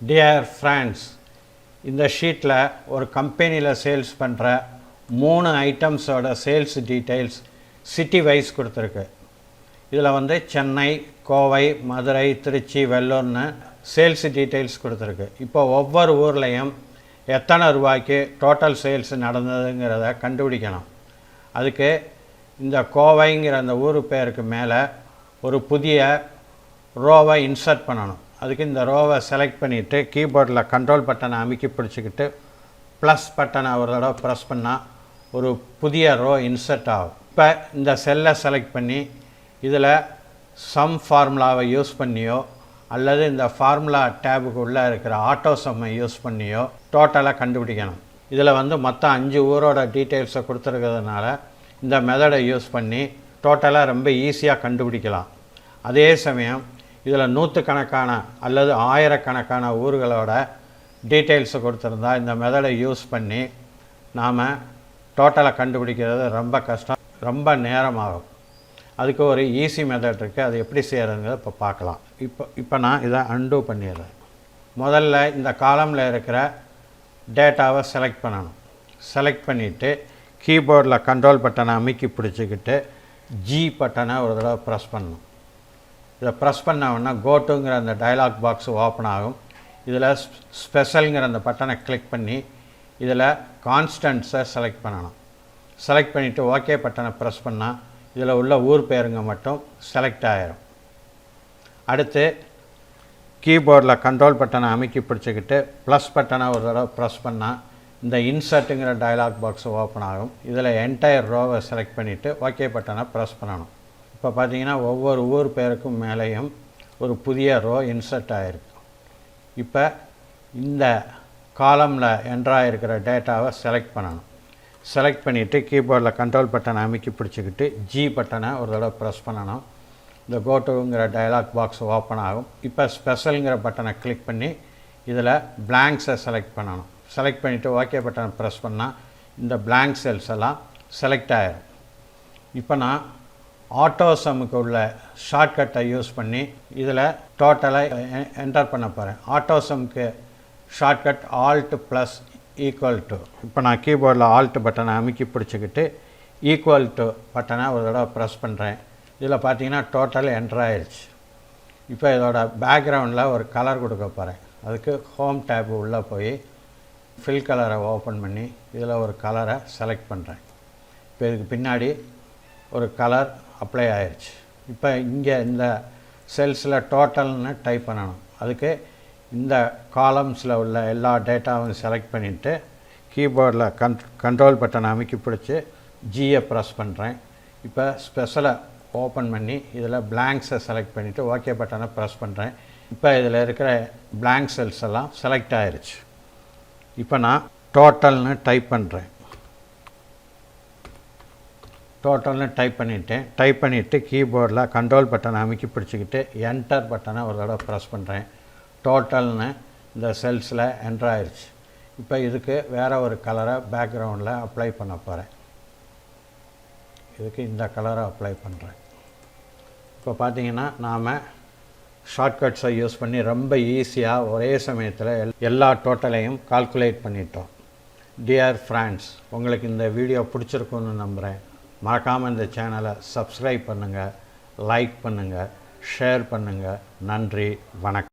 Dear friends, இந்த ஷீட்டில் ஒரு கம்பெனியில் சேல்ஸ் பண்ணுற 3 ஐட்டம்ஸோட சேல்ஸ் டீட்டெயில்ஸ் சிட்டி வைஸ் கொடுத்துருக்கு. இதில் சென்னை, கோவை, மதுரை, திருச்சி, வெள்ளூர்னு சேல்ஸ் டீட்டெயில்ஸ் கொடுத்துருக்கு. இப்போ ஒவ்வொரு ஊர்லேயும் எத்தனை ரூபாய்க்கு டோட்டல் சேல்ஸ் நடந்ததுங்கிறத கண்டுபிடிக்கணும். அதுக்கு இந்த கோவைங்கிற அந்த ஊர் பேருக்கு மேலே ஒரு புதிய ரோவை இன்சர்ட் பண்ணணும். அதுக்கு இந்த ரோவை செலக்ட் பண்ணிவிட்டு கீபோர்டில் கண்ட்ரோல் பட்டனை அமுக்கி பிடிச்சிக்கிட்டு ப்ளஸ் பட்டனை ஒரு தடவை ப்ரெஸ் பண்ணால் ஒரு புதிய ரோ இன்சர்ட் ஆகும். இப்போ இந்த செல்லை செலக்ட் பண்ணி இதில் சம் ஃபார்முலாவை யூஸ் பண்ணியோ அல்லது இந்த ஃபார்முலா டேபுக்கு உள்ளே இருக்கிற ஆட்டோ சம்மை யூஸ் பண்ணியோ டோட்டலாக கண்டுபிடிக்கணும். இதில் மொத்தம் 5 ஊரோட டீட்டெயில்ஸை கொடுத்துருக்கிறதுனால இந்த மெத்தடை யூஸ் பண்ணி டோட்டலாக ரொம்ப ஈஸியாக கண்டுபிடிக்கலாம். அதே சமயம் இதில் நூற்றுக்கணக்கான அல்லது ஆயிரக்கணக்கான ஊர்களோட டீட்டெயில்ஸை கொடுத்துருந்தா இந்த மெத்தடை யூஸ் பண்ணி நாம் டோட்டலை கண்டுபிடிக்கிறது ரொம்ப கஷ்டம், ரொம்ப நேரமாகும். அதுக்கு ஒரு ஈஸி மெத்தட் இருக்குது. அது எப்படி செய்கிறதுங்கிறத இப்போ பார்க்கலாம். இப்போ நான் இதை அன்டூ பண்ணிடுறேன். முதல்ல இந்த காலமில் இருக்கிற டேட்டாவை செலக்ட் பண்ணணும். செலக்ட் பண்ணிவிட்டு கீபோர்டில் கண்ட்ரோல் பட்டனை அமுக்கி பிடிச்சிக்கிட்டு ஜி பட்டனை ஒரு தடவை ப்ரெஸ் பண்ணணும். இதை ப்ரெஸ் பண்ணோன்னா கோட்டுங்கிற அந்த டயலாக் பாக்ஸ் ஓப்பன் ஆகும். இதில் ஸ்பெஷலுங்கிற அந்த பட்டனை கிளிக் பண்ணி இதில் கான்ஸ்டன்ட்ஸை செலக்ட் பண்ணணும். செலக்ட் பண்ணிவிட்டு ஓகே பட்டனை ப்ரெஸ் பண்ணால் இதில் உள்ள ஊர் பேருங்க மட்டும் செலக்ட் ஆகிரும். அடுத்து கீபோர்டில் கண்ட்ரோல் பட்டனை அமுக்கி பிடிச்சிக்கிட்டு ப்ளஸ் பட்டனை ஒரு தடவை ப்ரெஸ் பண்ணால் இந்த இன்சர்ட்டுங்கிற டயலாக் பாக்ஸ் ஓப்பன் ஆகும். இதில் என்டையர் ரோவை செலக்ட் பண்ணிவிட்டு ஓகே பட்டனை ப்ரெஸ் பண்ணணும். இப்போ பார்த்தீங்கன்னா ஒவ்வொரு ஊர் பேருக்கும் மேலேயும் ஒரு புதிய ரோ இன்சர்ட் ஆகிருக்கு. இப்போ இந்த காலமில் என்ட்ராகிருக்கிற டேட்டாவை செலக்ட் பண்ணணும். செலக்ட் பண்ணிவிட்டு கீபோர்டில் கண்ட்ரோல் பட்டனை அமுக்கி பிடிச்சிக்கிட்டு ஜி பட்டனை ஒரு தடவை ப்ரெஸ் பண்ணணும். இந்த கோட்டுங்கிற டயலாக் பாக்ஸ் ஓப்பன் ஆகும். இப்போ ஸ்பெஷலுங்கிற பட்டனை கிளிக் பண்ணி இதில் பிளாங்க்ஸை செலக்ட் பண்ணணும். செலக்ட் பண்ணிவிட்டு ஓகே பட்டனை ப்ரெஸ் பண்ணால் இந்த பிளாங்க் செல்ஸ் எல்லாம் செலக்ட் ஆகிடும். இப்போ நான் ஆட்டோ சம்முக்கு உள்ள ஷார்ட்கட்டை யூஸ் பண்ணி இதில் டோட்டலாக என்டர் பண்ண போகிறேன். ஆட்டோ சம்முக்கு shortcut alt plus equal to. இப்போ நான் கீபோர்டில் ஆல்ட் பட்டனை அமுக்கி பிடிச்சிக்கிட்டு ஈக்குவல் டு பட்டனை ஒரு தடவை ப்ரெஸ் பண்ணுறேன். இதில் பார்த்தீங்கன்னா டோட்டல் என்டர் ஆயிடுச்சு. இப்போ இதோட பேக்ரவுண்டில் ஒரு கலர் கொடுக்க போகிறேன். அதுக்கு ஹோம் டேப் உள்ளே போய் ஃபில் கலரை ஓப்பன் பண்ணி இதில் ஒரு கலரை செலக்ட் பண்ணுறேன். இப்போ இதுக்கு பின்னாடி ஒரு கலர் அப்ளை ஆயிடுச்சு. இப்போ இங்கே இந்த செல்ஸில் டோட்டல்னு டைப் பண்ணணும். அதுக்கு இந்த காலம்ஸில் உள்ள எல்லா டேட்டாவும் செலக்ட் பண்ணிவிட்டு கீபோர்டில் கண்ட்ரோல் பட்டனை அமுக்கி பிடிச்சி ஜியை ப்ரெஸ் பண்ணுறேன். இப்போ ஸ்பெஷலை ஓப்பன் பண்ணி இதில் பிளாங்க்ஸை செலக்ட் பண்ணிவிட்டு ஓகே பட்டனை ப்ரெஸ் பண்ணுறேன். இப்போ இதில் இருக்கிற பிளாங்க் செல்ஸ் எல்லாம் செலக்ட் ஆயிடுச்சு. இப்போ நான் டோட்டல்னு டைப் பண்ணுறேன். டோட்டல்னு டைப் பண்ணிவிட்டு கீபோர்டில் கண்ட்ரோல் பட்டனை அமுக்கி பிடிச்சிக்கிட்டு என்டர் பட்டனை ஒரு தடவை ப்ரெஸ் பண்ணுறேன். டோட்டல்னு இந்த செல்ஸில் என்டர் ஆயிடுச்சு. இப்போ இதுக்கு வேறு ஒரு கலரை பேக்ரவுண்டில் அப்ளை பண்ண போகிறேன். இதுக்கு இந்த கலரை அப்ளை பண்ணுறேன். இப்போ பார்த்தீங்கன்னா நாம் ஷார்ட்கட்ஸை யூஸ் பண்ணி ரொம்ப ஈஸியாக ஒரே சமயத்தில் எல்லா டோட்டலையும் கால்குலேட் பண்ணிட்டோம். டியர் ஃப்ரெண்ட்ஸ், உங்களுக்கு இந்த வீடியோ பிடிச்சிருக்குன்னு நம்புகிறேன். மறக்காமல் இந்த சேனலை சப்ஸ்கிரைப் பண்ணுங்கள், லைக் பண்ணுங்கள், ஷேர் பண்ணுங்கள். நன்றி, வணக்கம்.